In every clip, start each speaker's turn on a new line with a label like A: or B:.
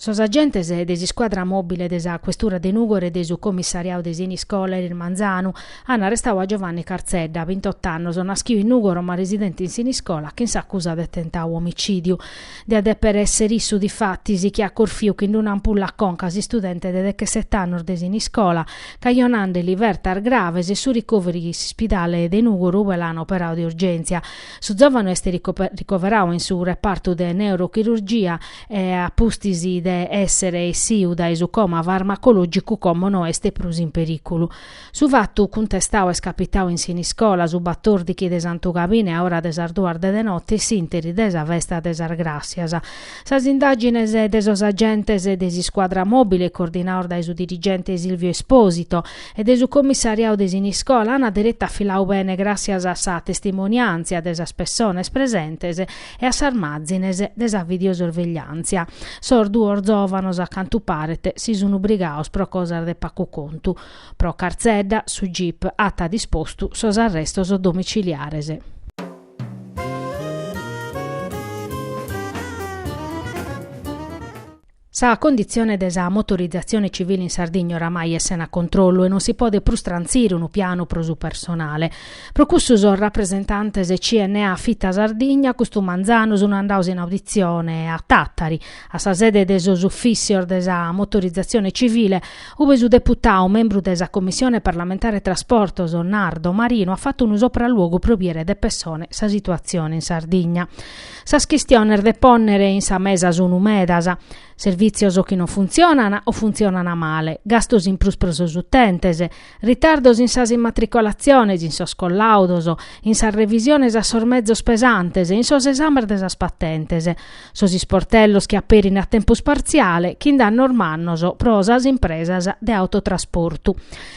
A: Sos agentes desi squadra mobile desa questura de Nugor e desu commissariau de Siniscola e il Manzanu hanno arrestato a Giovanni Carzedda, 28 anni, naschiu in Nugor ma residente in Siniscola, che s'accusa di tentato omicidio. De adeper essere issu di fattisi che a Corfiu che in un'ampulla concasi studente de 17 anni de Siniscola, caionande libertar graves e su ricoveri spidale de Nugor uve l'hanno operato di urgenza. Su giovane este ricoverau in su reparto de neurochirurgia e a pustisi de essere e siu da su coma farmacologico come no este prus in pericolo. Su fatto contestau e scapitau in Siniscola su battor di Santo Gabine a ora desarduarde de notte sinteri desa vesta desar gracias. Sas indagines de sos agentes de si squadra mobile coordinaor da su dirigente Silvio Esposito e de su commissariau de Siniscola hanno diretta filau bene gracias a sa testimonianza de sas persones presentes e a s'armazines de sa videosorveglianza. Sordu giovanos a cantu parete si sono brigaos pro cosa de pacu contu. Pro Carzedda su GIP atta dispostu sos arrestos domiciliares. Sa condizione desa motorizzazione civile in Sardegna oramai è a controllo e non si può prostranzire un piano pro su personale. Pro questo sono rappresentantes e CNA Fitta Sardegna, questo Manzano sono andato in audizione a Tattari, a sa sede de sos ufficio desa motorizzazione civile, ove su deputato, membro desa commissione parlamentare trasporto, Nardo Marino, ha fatto un sopralluogo pro viere de persone sa situazione in Sardegna. Sa questione de ponnere in sa mesa sono medasa, servizios che non funzionano o funzionano male, gastos in plus pro sos utentes, ritardos in sas immatricolazioni, in sos collaudos, in sa revisione a sos mezzos pesantes, in sos esamer de sas patentes, sos sportellos che aperin a tempus parziale, che danno ormannos pro sas impresas de autotrasportu.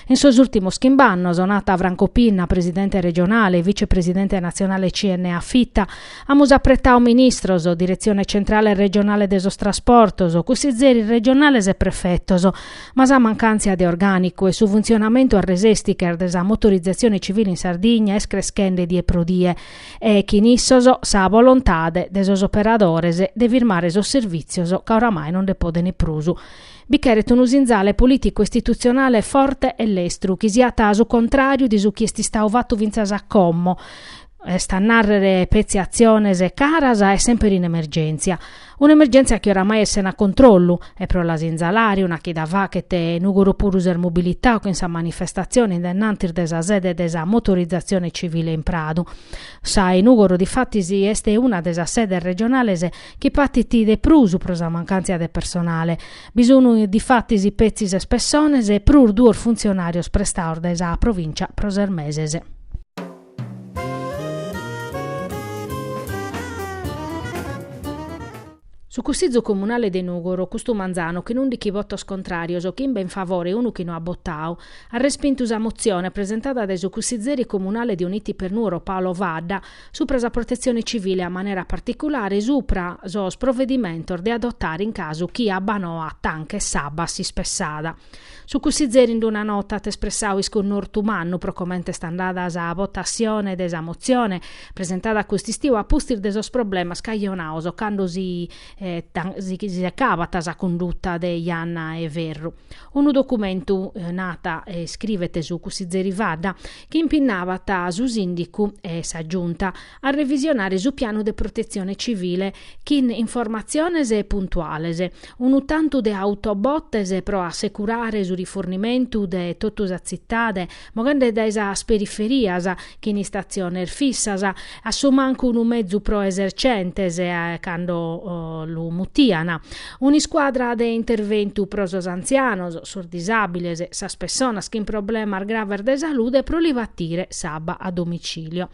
A: In sos ultimos chimbannos, nata Franco Pinna, presidente regionale e vicepresidente nazionale CNA Fitta, amus apretau ministros, direzione centrale e regionale de sos trasportos, cussizeri regionales e prefettos, ma sa mancanza di organico e su funzionamento arresesticher desa motorizzazione civile in Sardegna es crescende die pro die e chi nissos sa volontade de sos operadores de firmare sos servizios che oramai non de podeni prusu. Biccheret un usinzale politico-istituzionale forte e lestru, chi sia tasu contrario di su chi esti stau vattu vinzas a commo, sta a narrere pezzi aziones e caras è sempre in emergenza. Un'emergenza che oramai è sena controllo e pro la sinzalari una chi da va che te nugoro puruser mobilità o che in sa manifestazione innantir desa sede desa motorizzazione civile in Prado. Sai nugoro di fatti si este una desa sede regionale che partiti de prusu pro sa mancanza de personale. Bisogno di fatti si pezzi e spessones e prur duor funzionarios prestaor desa provincia prosermesese. Su cussizzo comunale de Nugoro, custu Manzano, che non di chi votos contrarios o chi in ben favore unu chi no ha bottau, ha respinto sa mozione presentata dai su cussizzeri comunale di Uniti per Nuoro Paolo Vadda su presa protezione civile a maniera particolare supra sos provvedimento de adottare in caso chi abbanò a tanche sabba si spessada. Su cussizzeri in una nota espressauis con nortumannu pro commente standada sa votazione desa mozione presentata a quest'istiu a pustir de sos problemas caionaos quando si cavata sa condotta de Ianna e Verru. Un documento nata e scrivete su cussizzeri Vadda che impinnava ta su sindicu e sa giunta a revisionare su piano de protezione civile kin informaziones e puntuales, un tanto de autobottes pro assicurare su rifornimento de tottusa zittade, mogende da esas periferias che in stazione fissas, assumanco un mezzo pro esercentes quando lu mutiana, una squadra de intervento pro sos anzianos, sos disabiles, sas personas che in problema graver de salute pro li vattire sabba a domicilio.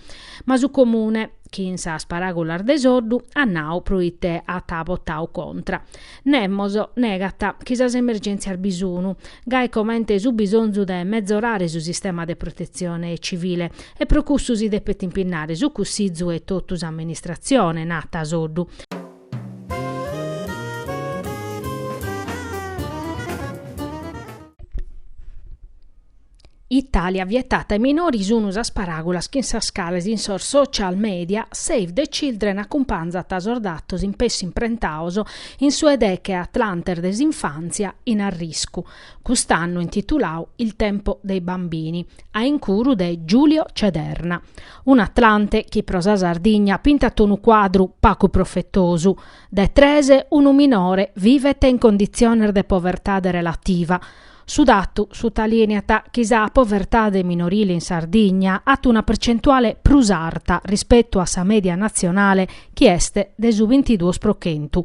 A: Ma su comune chi in sa sparagolar desordu annau proite a tabo tau contra. Nemmoso negata chi sas emergenze al bisunu, gai comente su bisonzu de mezzorare su sistema de protezione civile e pro cussu si depet impinnare su cussizzu e tottus amministrazione nata sordu. Italia vietata ai minori unus paragolas che in scales in social media Save the Children accumpanzat asordatos in pessi imprentaoso in sue deche atlanter desinfanzia in arriscu. Quest'anno intitulao Il tempo dei bambini, a incuru de Giulio Cederna. Un Atlante chi prosa Sardigna pintato un quadru pacu profettosu. De trese unu minore vivete in condizione de povertà de relativa. Sudattu, sottolineata che la povertà minorile in Sardegna ha una percentuale prusarta rispetto a sa media nazionale che este de su 22%.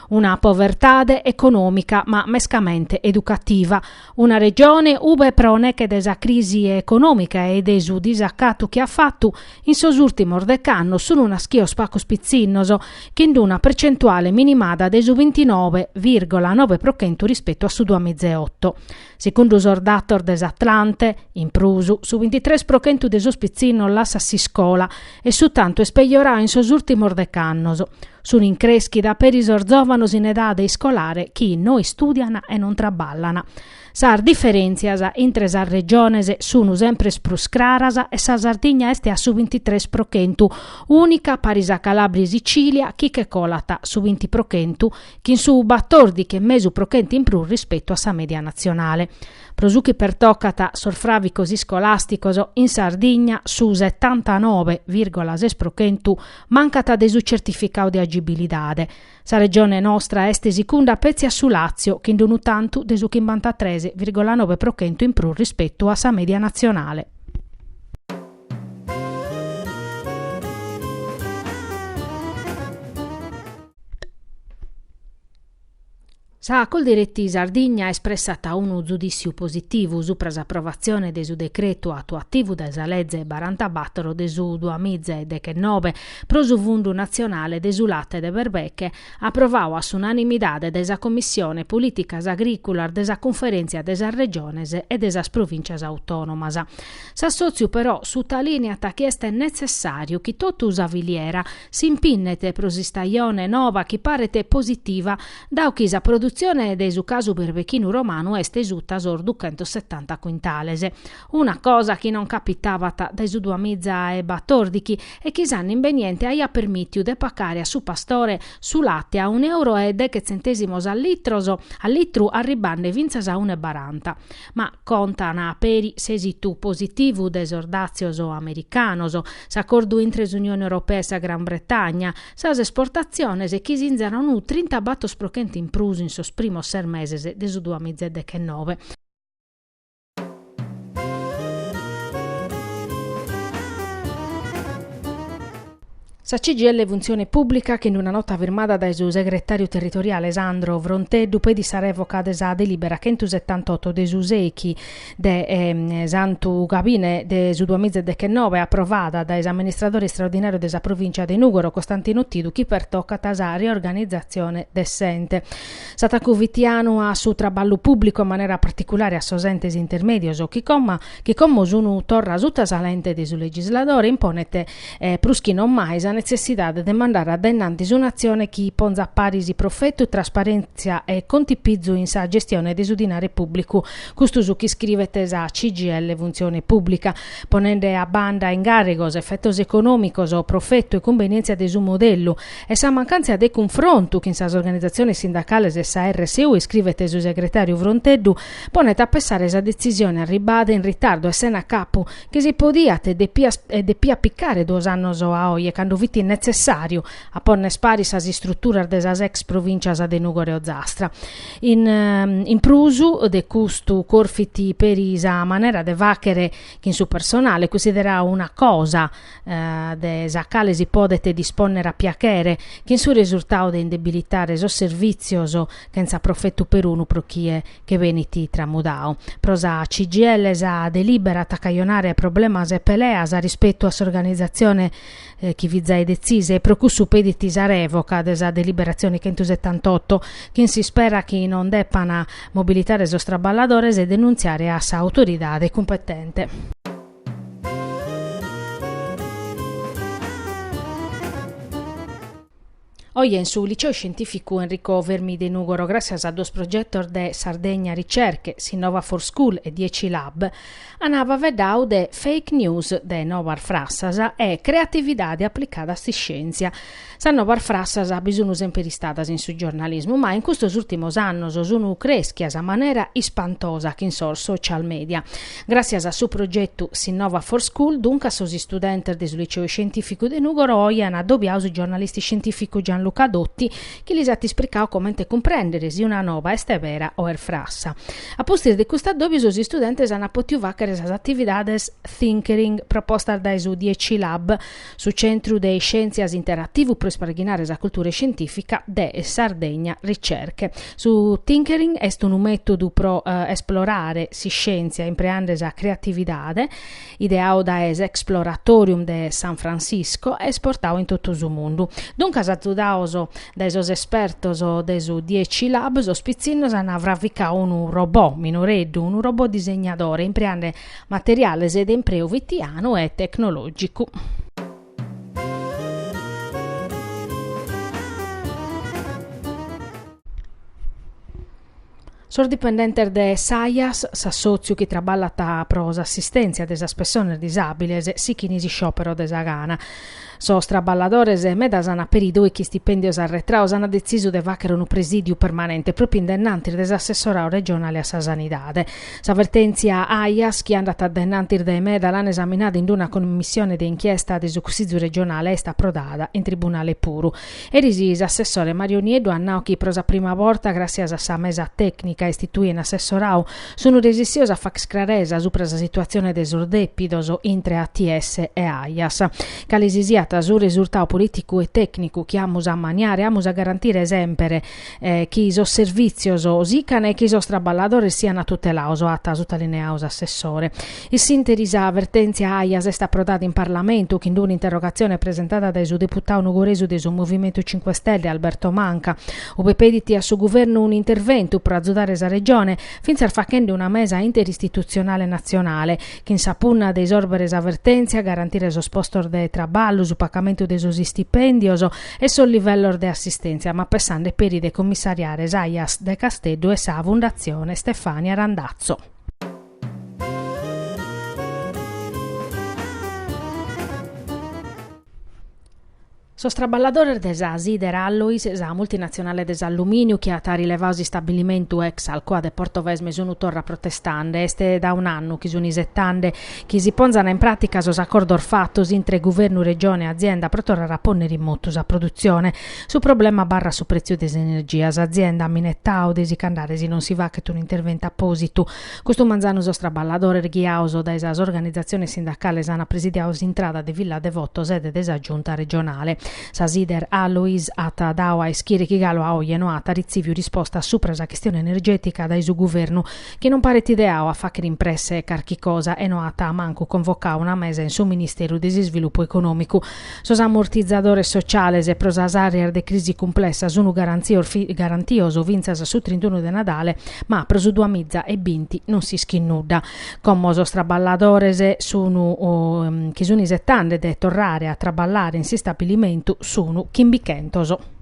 A: Una povertà economica ma mescamente educativa. Una regione ube prone che desa crisi economica e desu disaccato che ha fatto in sos ultimos decanno sono una schio spacco spizzinnoso che in una percentuale minimada de su 29,9% rispetto a su 2008. Secondo Sordator des Atlante, in prusu, su 23% de su spizzino lassa si scola e su tanto espeiorà in sos ultimos decannoso. Sono increschi da per isor giovanos in età de scolare chi noi studiano e non traballano. Sar differenzias intre sar regiones sono sempre spruscraras e sa Sardegna este a su 23%, unica parisa Calabria e Sicilia chi che colata su 20%, chi in su 14,5% in più rispetto a sa media nazionale. Prosuchi per toccata sorfravi così scolasticoso in Sardegna su 79,6% mancata de su certificado di agibilidade. Sa regione nostra este sicunda pezia su Lazio che indunu tanto de su 53,9% in più rispetto a sa media nazionale. Sa col diretti Sardigna espressata unu giudizio positivo su approvazione de su decreto attuativo da sa legge 44 de su 2019 pro su Fondo Nazionale de su Latte de Berbecche approvau a unanimità de sa Commissione Politicas Agricolas de sa Conferenzia de sa Regiones e de sa Provincias Autonomas. S'assozio però su talinea che è necessario che tutto usa viliera si impinnete pro si stagione nova che parete positiva da chi sa produzione de su casu berbechinu romano est esuta sor 270 quintalese. Una cosa che non capitava dai su 2014 e che sanno inveniente aia permittiu de pacare a su pastore su latte a €1 e de che centesimos al litru arribande vinzas a 1,40. Ma contana peri sesitu positivu de esordazioso americanoso, s'accordu intre l'Unione Europea e sa Gran Bretagna, sas esportaziones e chi zinzano 30 battos procenti in prus in sos primos 6 meses de su 2019. Sa CGIL Funzione Pubblica che in una nota firmata dal suo segretario territoriale Sandro Vronteddu poi di sa revoca de sa delibera 178 de su Sechi de Santu Gabine de su 2019 approvata dai amministratori straordinari della provincia di Nugoro Costantino Tidu chi per tocca sa riorganizzazione decente. Stata cuvitiano a su traballo pubblico in maniera particolare a sosentes intermedios o chi commo sunu torra sutta salente de su legislatore imponete pruschi non mai necessità di demandare a dennanti su un'azione chi ponza parisi profetto, trasparenza e contipizzo in sa gestione di su dinare pubblico. Questo su chi scrive tesa CGIL Funzione Pubblica, ponendo a banda ingarigos, effettos economicos o profetto e convenienza di su modello e sa mancanza di confronto che in sa organizzazione sindacale e sa RSU scrive tesu segretario Vronteddu, ponete a pensare sa decisione arribata in ritardo e sena a capo che si podiate depia piccare 2 anni a oie quando viti necessario a ponne spari sas strutturas de sas ex provincias de Nugoro e Zastra. In prusu de custu corfiti per isa manera de vachere che in su personale considera una cosa de sa cale si podete disponnere a piacere che in su risultato de indebilitare so servizioso che in sa profetto per uno pro chi è che veniti tramudao. Prosa CGL sa delibera tacaionare problemas e peleas rispetto a s'organizzazione chi vi zai decise pro cussu pediti sa revoca desa deliberazione 178 che si spera che non deppana mobilitare sos traballadores e denunziare a sa autoridade competente. Oggi in su liceo scientifico Enrico Vermi de Nugoro, grazie a dos progettos de Sardegna Ricerche, Sinnova for School e 10 Lab, anava vedau de fake news de Novar Frassasa e creatividad applicata a scienza. Sa Novar Frassasa bisogno sempre ristadas in su giornalismo, ma in questi ultimi anni sono creschias a maniera ispantosa che in social media. Grazie a suo progetto Sinnova for School, dunque sono studenti del liceo scientifico de Nugoro oggi hanno addobbiato i giornalisti scientifici Gianluca Dotti, che li ha esplicato come comprendere se una nuova è vera o è frassa. A postire di questo addobbio, gli studenti hanno potuto vaccare le attività Thinkering proposta dai su 10 Lab, su Centro dei Scienzias Interattivo per sparginare la cultura scientifica de Sardegna Ricerche. Su Thinkering è un metodo per esplorare si scienza impreando la creatività, ideato da Exploratorium de San Francisco e esportato in tutto il mondo. Dunque, dai dai esperti dei 10 Lab, i spizzinos hanno avravicato un robot minoreddo, un robot disegnatore, impreando materiale ed impreo vitiano e tecnologico. Sordipendente de SAIAS, s'assozio che traballa a pros assistenza desa persone disabili, si chi nisi sciopero desa gana. Sos traballadores e medas hanno perito e chi stipendios arretraos hanno deciso di vacere un presidio permanente proprio indennanti dell'assessorato regionale a sa sanidade. S'avvertenzia AIAS che è andata addennanti de meda l'hanno esaminata in una commissione di inchiesta dell'esercizio regionale e sta approdata in tribunale puro. E risi assessore Mario Niedo annao che prosa prima volta grazie a sa mesa tecnica istituì in assessorau sono resistosa a fac scraresa su la situazione des ordeppidos intre ATS e AIAS. Calesisiata su risultato politico e tecnico che amus a maniare, amus a garantire sempre che i servizios osicane e che i traballadores siano tutelados o atta sottolineaus assessore. Il sinterisa avvertenzia AIAS è sta approdata in Parlamento che in un'interrogazione presentata dai su deputato nugoresu del Movimento 5 Stelle Alberto Manca, ove pediti a su governo un intervento per aiutare la regione finza facendo una mesa interistituzionale nazionale che in sapunna dei sorberes avvertenzia garantire lo sposto de traballo su pagamento dei stipendios e sul livello di assistenza, ma passando per i commissariare AIAS de Castello e sa Fondazione Stefania Randazzo. Sos traballadores des Sider Alloys, la multinazionale des alluminio che ha rilevato stabilimento ex al quale Portovesme sono torra protestante, este da un anno che sono isettande, che si ponzano in pratica sos accordi fattos intre governo, regione e azienda per tornare a ponere in moto la produzione su problema barra su prezzo des energias, azienda minettao desicandare si non si va che un intervento apposito. Questo manzano sos traballadores ghiauso da esas organizzazione sindacale sana presidiaus intrada de Villa Devoto sede desa giunta regionale. Sa Sider Alloys ata daua e schiere che galo a oieno ata riceviu risposta sopra la questione energetica dai su governo che non pare ideao a facere impresse carchi cosa e no ata a manco convocare una mesa in suo Ministero di Sviluppo Economico. Sos ammortizzadores sociales e prosas aree de crisi complessa sono garantioso vinzas su 31 de Nadale, ma prosu duamizza e binti non si schinnudda. Come sos traballadores sono che sono isettande de torrare a traballare in si stabilimento sono chimbichentoso.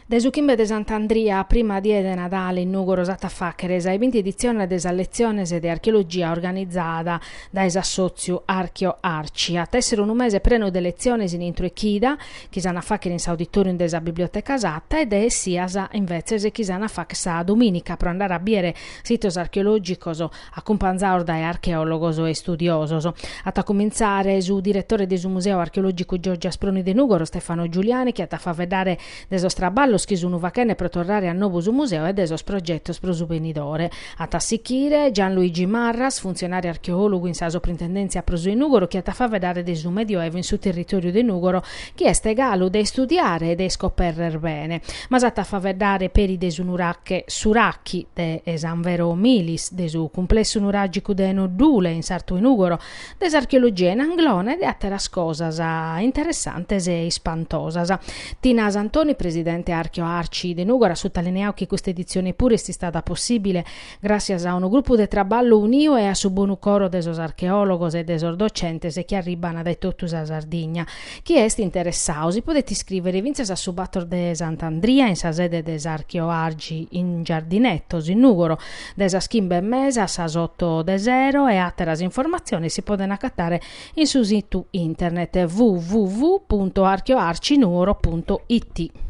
A: Desukimbe de Sant'Andria, prima die de Nadale in Nugo Rosata Faccheres, ai 20 edizione desa leziones de archeologia organizzata da Esassozio Archeo Arci. A tessere un mese preno de leziones in intro e chida, chisana faccher in auditorium desa biblioteca satta ed è siasa invece se chisana fac sa domenica per andare a biere sitos archeologicos accompagnato dai archeologos e studiosos. A cominciare su direttore del museo archeologico Giorgio Asproni de Nugoro Stefano Giuliani che a fa vedere deso straballo che sono vacane per tornare a nuovo su museo ed esos progettos pro su venidore. A tassichire Gianluigi Marras, funzionario archeologo in sa soprintendenza pro su Nugoro, che a fa vedere de su medioevo in su territorio de Nugoro, che è stegalo de studiare e de scoperrer bene. Ma sa fa vedere per i de su nuracche suracchi de esanvero milis, de su complesso nuragico de Nodule in sarto in Nugoro, des archeologia in Anglone e de atteras cosas interessantes e spantosas. Tina Santoni, presidente Archio Arci de Nugora sottolineò che questa edizione pure si stata possibile grazie a un gruppo de traballo unio e a su buonu coro desos archeologos e desos docentes che arrivano dai totus a Sardigna. Chi è interessato si potete iscrivere vinces a Subator de Sant'Andria in sa sede des Archio Arci in Giardinettos in Nugoro desa schimbe mesa sa sotto de zero e altre informazioni si possono accattare in su sito internet www.archioarcinugoro.it.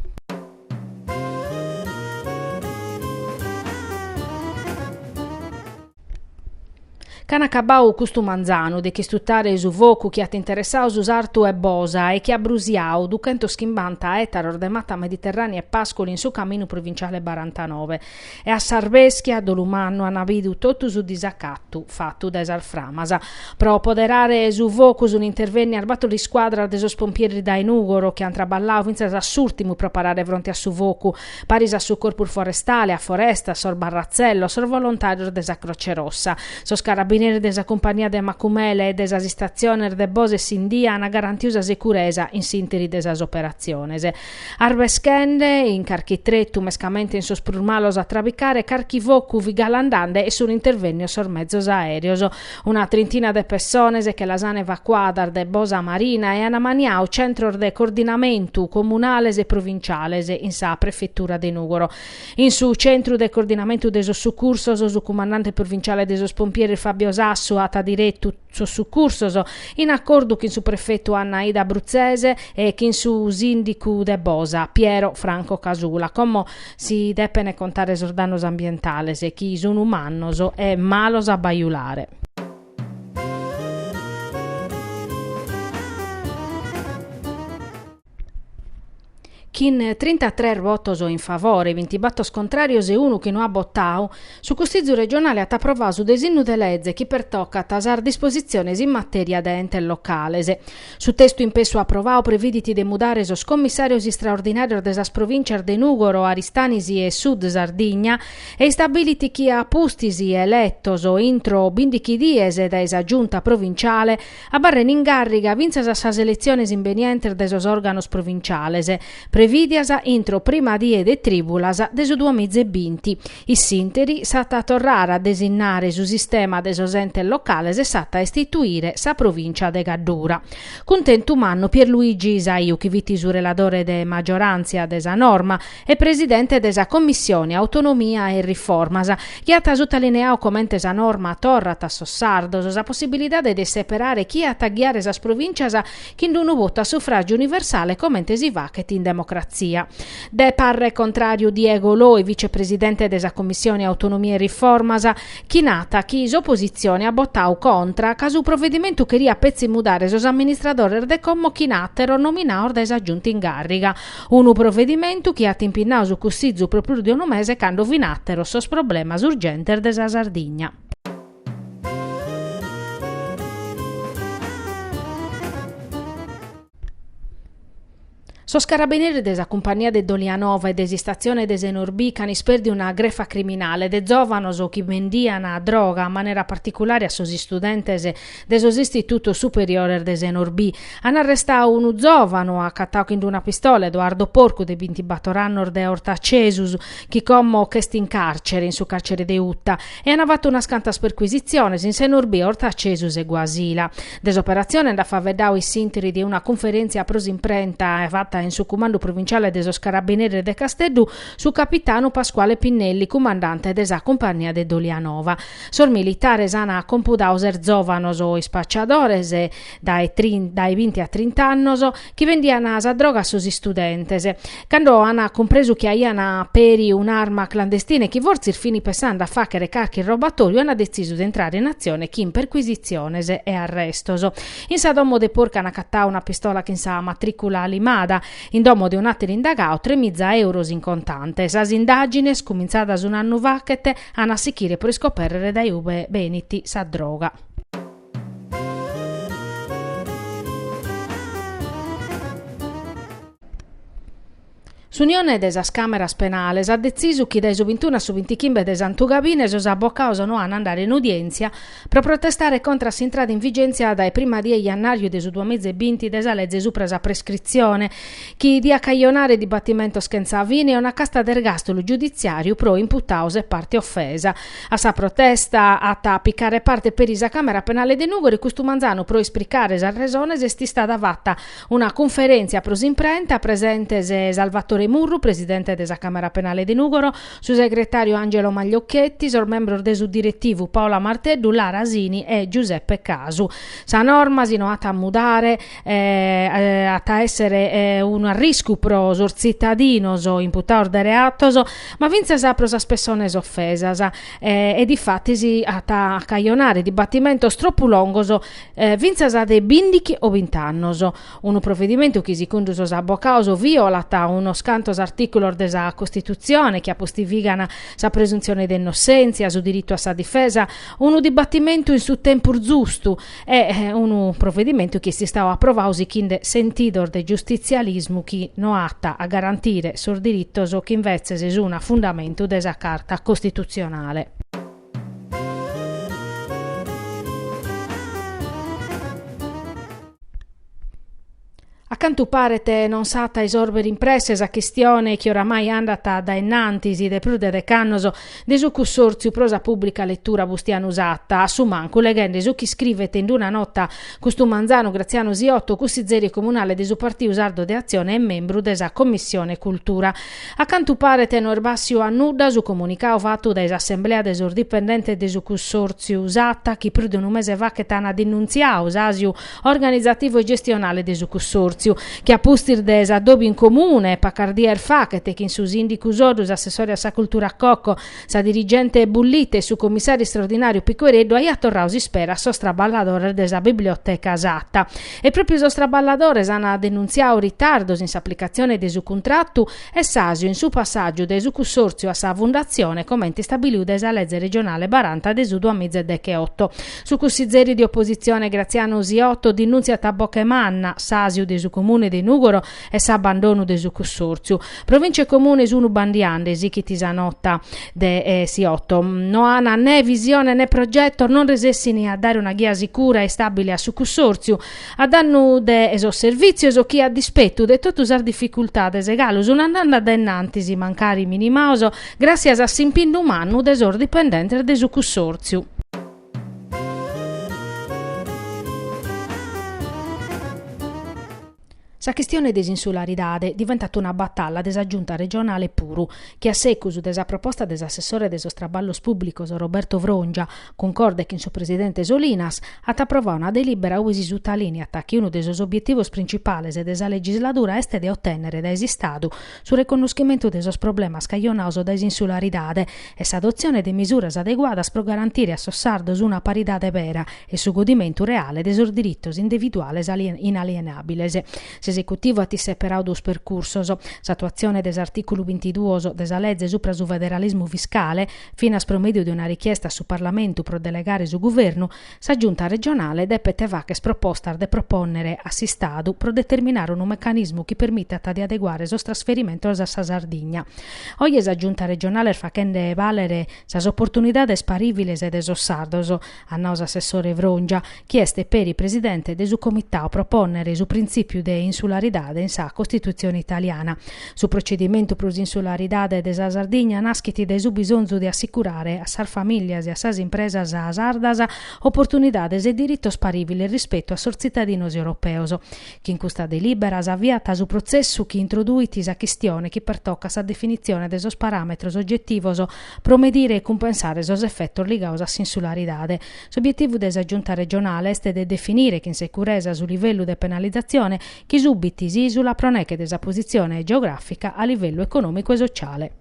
A: Canacabau custu manzano de che stuttare su vocu che ha interessato su sartu e bosa e che ha brusiau ducento schimbanta etar ordemata mediterranea e pascoli in su cammino provinciale 49 e a Sarveschia dolumanno hanno avuto tutto su disaccattu fatto da Esarframasa pro poderare su vocu su un intervento arbato di squadra de sospompieri da Inugoro che han traballau vinza assurtimu preparare fronte a su vocu parisa su corpus forestale a foresta sor Barrazzello sor volontario desa Croce Rossa so scarabinieri desa compagnia de Macumele e desa stazione de Bose Sindia una garantiosa sicurezza in sinteri desas operazione. Arveschende in carchitrettu mescamente in sospurmalos a trabicare carchivocu vigalandande e su un intervennio sor mezzos aereos. Una trentina de persone che lasane evacuadar de Bosa Marina e anamaniau centro de coordinamento comunales e provinciales in sa prefettura de Nugoro. In su centro de coordinamento deso succursos su comandante provinciale deso spompieri Fabio Sassu ata diretto su succursoso in accordo con su prefetto Annaida Abruzzese e con su sindico de Bosa Piero Franco Casula come si deppene contare sordanos ambientales e chi sono umannoso e malos a baiulare. Chin 33 votos in favore, 20 battos contrarios e uno che non ha bottau, su costizu regionale ha approvato su designo de legge che pertocca tasar disposizioni in materia de ente locales. Su testo impesso approvau previditi de mudare sos commissarios straordinarios desas provincias de Nugoro, Aristanisi e Sud Sardigna e stabiliti chi a pustisi elettos o intro 15 dies da esa giunta provinciale a barren in garriga vinzas a sas elezioni invenientes desos organos provinciales, previdiasa intro prima die de tribulas desu 2020. I sinteri sata torrare a designare su sistema desos ente locales e sata istituire sa provincia de Gaddura. Contentumanno Pierluigi Isaiu, che viti su relatore de maggioranza desa norma e presidente desa commissione autonomia e riformas, che ha sottolineato come esa norma torra a sossardos la possibilità de separare chi a tagliare esas provincias che non vota a suffragio universale come si va che in democrazia. De parre contrario Diego Loi, vicepresidente della Commissione Autonomia e Riformas, chi nata chi opposizione ha bottau contra caso provvedimento che ria pezzi mudare sos amministradores de commo chi nattero nominaor desa giunti in garriga. Unu provvedimento che ha timpinau su cussizzu proprio di un mese cando vinattero sos problemas urgenter desa Sardigna. Sos carabinieri desa compagnia de Dolianova e desistazione de Senorbi canisper di una grefa criminale de giovanos o chi vendiana droga in maniera particolare a sos studentes de sos istituto superiore de Senorbi. Han arrestato un giovano accattau in una pistola Edoardo Porcu de 20 batorannor de Ortacesus chi commo chest in carcere in su carcere de Utta e hanno fatto una scantas perquisizione in Senorbi, Ortacesus e Guasila. Desoperazione da favedau i sinteri di una conferenza pros imprenta fatta in su comando provinciale desos carabinieri de Casteddu su capitano Pasquale Pinnelli, comandante desa compagnia de Dolianova. Sor militares ana compudauser giovanos o spacciadores dai 20 a 30 annos che vendiano sa droga a sos studentes. Quando hanno compreso che aiana peri un'arma clandestina e che vorzir fini pensando a facere carchi robatorio hanno deciso di entrare in azione chi in perquisiziones e arrestos. In sa domo de porca hanno cattau una pistola che in sa matricola limada. In domo di un attimo indagato 3.000 euro in contante. Sas indagini, scominciata su un anno vacchete, hanno assicire per scoprire dai ube beniti sa droga. S'Unione des Cameras Penales ha deciso che dai su 21 su 25 des Antugabines os avvocati non hanno andare in udienza per protestare contro s'entrata in vigenza dai prima di gennaio del 2020 desa legge su presa prescrizione che di accaionare dibattimento schenzavini è una casta d'ergastolo giudiziario pro imputaus e parte offesa. A sa protesta a piccare parte per isa Camera Penale de Nugori questo manzano pro esplicare esa ragione esti stata fatta una conferenza pros imprenta presente Salvatore Murru, presidente della Camera Penale di Nugoro, su segretario Angelo Magliocchetti, sul membro del direttivo Paola Marteddu, Lara Asini e Giuseppe Casu. Sa norma si non a mudare, a essere un rischio pro sor cittadinos o imputato de reatos, ma vince sa pro sa spessone offesas e di fatti si a caionare dibattimento troppo longoso vince sa de bindichi o vint'annos. Un provvedimento che secondo os avvocati viola uno scantos articolo della Costituzione che postivigana sa presunzione di innocenza, su diritto a sa difesa, un dibattimento in su tempo giusto e un provvedimento che si stava approvando in sentidor de giustizialismo che no atta a garantire sul diritto che invece è un fondamento della Carta Costituzionale. Accanto parete non sata esorber impresse a questione che oramai è andata da innantisi de prude de cannoso de su consorzio prosa pubblica lettura bustiano usata a su manco legende su chi scrivete in una nota questo manzano Graziano Siotto cussizeri comunale de su partito usardo de azione e membro desa commissione cultura. Accanto parete no erbassio annuda su comunicao fatto da assemblea de dipendente de su consorzio usata chi prude un mese va che tana denunziao usasio organizzativo e gestionale de su consorzio che a pustir des addobi in comune pacardier facete che in sus indicus odus assessore a sa cultura a cocco sa dirigente bullite su commissario straordinario Picoreddo ai attorrausi spera sostra balladore desa biblioteca esatta e proprio sostra balladores hanno denunziato ritardos in s'applicazione de su contratto e sasio in su passaggio de su consorzio a sa fondazione commenti stabiliu desa legge regionale Baranta de su 2018 su cussizeri di opposizione Graziano Siotto denunzia tabocca e manna sasio de su comune di Nugoro e s'abbandono de su consorzio. Province comune su bandiande che tisanotta de Siotto. No hanno né visione né progetto, non resessini a dare una guia sicura e stabile a su consorzio, a danno de eso servizio eso chi a dispetto de tutto usar difficoltà de segalus un'andanda dennantisi mancari minimauso grazie a simpindu mannu desor dipendente de su consorzio. Sa questione desinsularidade è diventata una battaglia desa giunta regionale Puru, che a secusu desa proposta dell'assessore deso straballos pubblicos Roberto Vrongia, concorde che in suo presidente Solinas, at approvò una delibera usi su talini attacchi uno dei suoi obiettivi principali e desa legislatura este de ottenere da esistadu sul riconoscimento desos problemas caionaso da insularidade e s'adozione de misuras adeguadas pro garantire a sossardos una paridade vera e su godimento reale desos dirittos individuales inalienabiles. Esecutivo ati separau dos percursos, s'attuazione des articolo 22 desa legge supra su federalismo fiscale, fino a promedio di una richiesta su Parlamento pro delegare su governo, sa giunta regionale depete vaches proposta de proponere a Sistadu pro determinare un meccanismo che permetta di adeguare sos trasferimentos a sa Sardigna. Oggi sa giunta regionale facende valere sas opportunidades pariviles ed esos sardos, annaus assessore Vrongia, chieste per il presidente de su comitao proponere su principio de insularidade in sa Costituzione italiana. Su procedimento pro insularidade de sa Sardigna naschiti de su bisonzo di assicurare a sar familias e a sas impresas a sardas opportunidades e dirittos paribili rispetto a sor cittadinos europeos. Chi in questa delibera sa avviata su processo che introduiti sa questione che pertocca sa definizione de sos parametros oggettivos pro medire e compensare sos effettos ligaus a insularidade. S'obiettivo de sa giunta regionale este de definire che in sicurezza su livello de penalizzazione chi subiti si isula proneche desa posizione geografica a livello economico e sociale.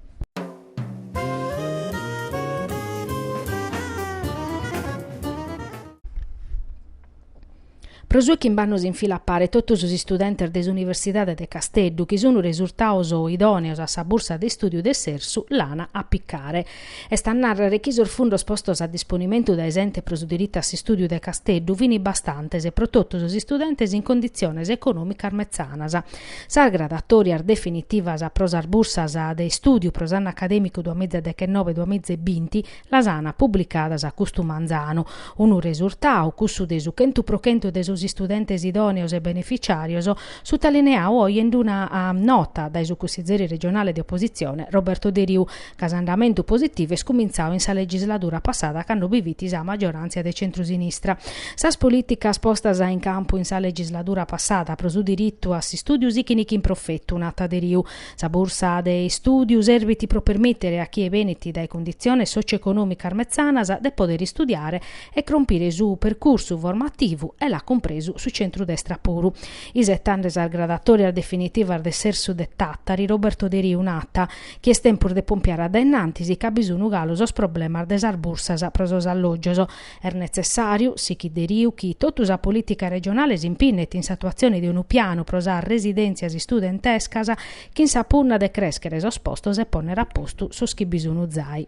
A: Prosue che vanno in fila a pare tutti gli studenti dell'Università de Casteddu che sono risultati idonei a sa borsa di studio del Sersu l'ana a piccare. E sta a narrare che il fondo spostos a disponimento da esente pro diritta si studio de Casteddu vini bastantes e pro tutti gli studenti in condizioni economiche armezzanas. Sa gradatoria definitiva a prosar bursas de studio prosanno accademico 2019-2020 la sana pubblicata a Custumanzano. Un risultato cussu de su 100% de gli studenti idonei e beneficiari sottolineau oggi in una nota dai consiglieri regionali di opposizione Roberto De Riu, che andamento positivo è scominciato in sa legislatura passata che hanno biviti sa maggioranza del centro-sinistra. Sas politica spostas in campo in sa legislatura passata pro su diritto a si studios ichinic in profetto nata De Riu. Sa borsa dei studios serviti pro permettere a chi è veneti dai condizioni socio-economiche armezzanas de poter studiare e compire su percorso formativo e l'ha compreso su centrodestra puru. I settantes al gradatoria definitiva del Sersu de Tattari Roberto De Riu nata che è tempo de pompiare ad ennantisi che ha bisogno galosos problema desar bursas prosos alloggios. È necessario, si chi De Riu, chi totusa politica regionale si impinnet in situazione di un piano prosar residenzias studentescas che in sa punna de crescere sospostos e ponere a posto su chi bisogno zai.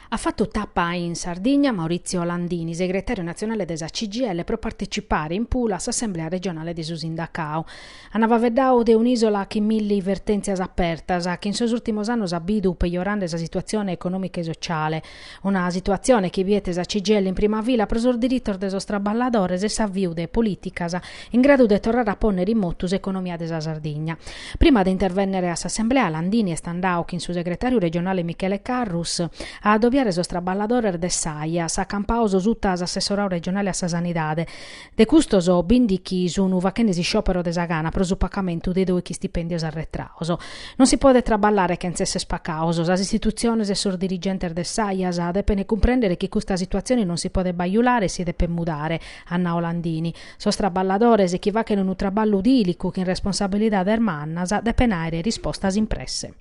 A: Ha fatto tappa in Sardegna Maurizio Landini, segretario nazionale della CGIL, per partecipare in Pula all'Assemblea regionale di Susindacao. Andava vedao de un'isola che milli vertenzias apertas, che in sos ultimos annos abidu peggiorando la situazione economica e sociale. Una situazione che viete la CGIL in prima fila presor diritto de sos traballadores e s'avviu de politicas in grado de tornare a ponere in motus economia della Sardegna. Prima di intervenire all'Assemblea, Landini è standau che in suo segretario regionale Michele Carrus a adobbiare sos traballadores de Saia, sa campauso sutta assessorau regionale a sa sanidade. De custoso bindichi su un vachenesi sciopero de Sagana pro su pagamento de due chi stipendios arretrauso. Non si può traballare che enzesse spacauso. As istituzioni e sos dirigenti de Saia depene comprendere che questa situazione non si può baiulare e si deve mudare, Anna Olandini. Sos traballadores e chi va che non un traballo udilico che in responsabilità dermannas depenare rispostas impresse.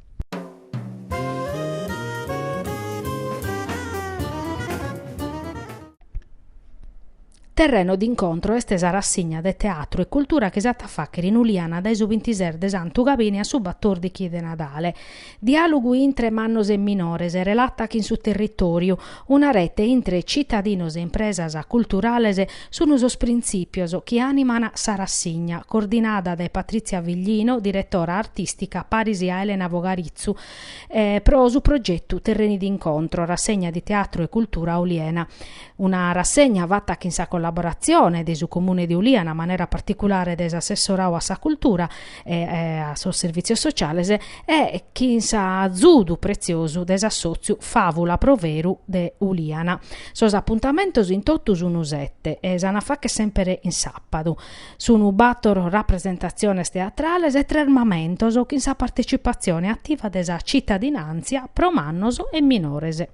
A: Terreno d'incontro è stesa rassegna de teatro e cultura che esatta faccheri in Uliana dai su 26 de Santu Gabini a su battor di chi de Nadale. Dialogo intre mannos e minores e relatta che in su territorio una rete intre cittadinos e impresas culturales su usos principios che animana sa rassegna, coordinata da Patrizia Viglino, direttora artistica Parisi a Elena Vogarizzu, pro su progetto Terreni d'incontro, rassegna di teatro e cultura Uliena. Una rassegna vatta che in sa collaborazione del comune di Uliana, in maniera particolare des assessorau a sa cultura e a sul servizio sociale e chi sa zudu prezioso des assozio Favula Proveru de Uliana. Sos appuntamentos in totus unusette e sana fa che sempre in sappado. Sono battoro rappresentazioni teatrales e tremamentos o chi sa partecipazione attiva desa cittadinanza pro mannos e minorese.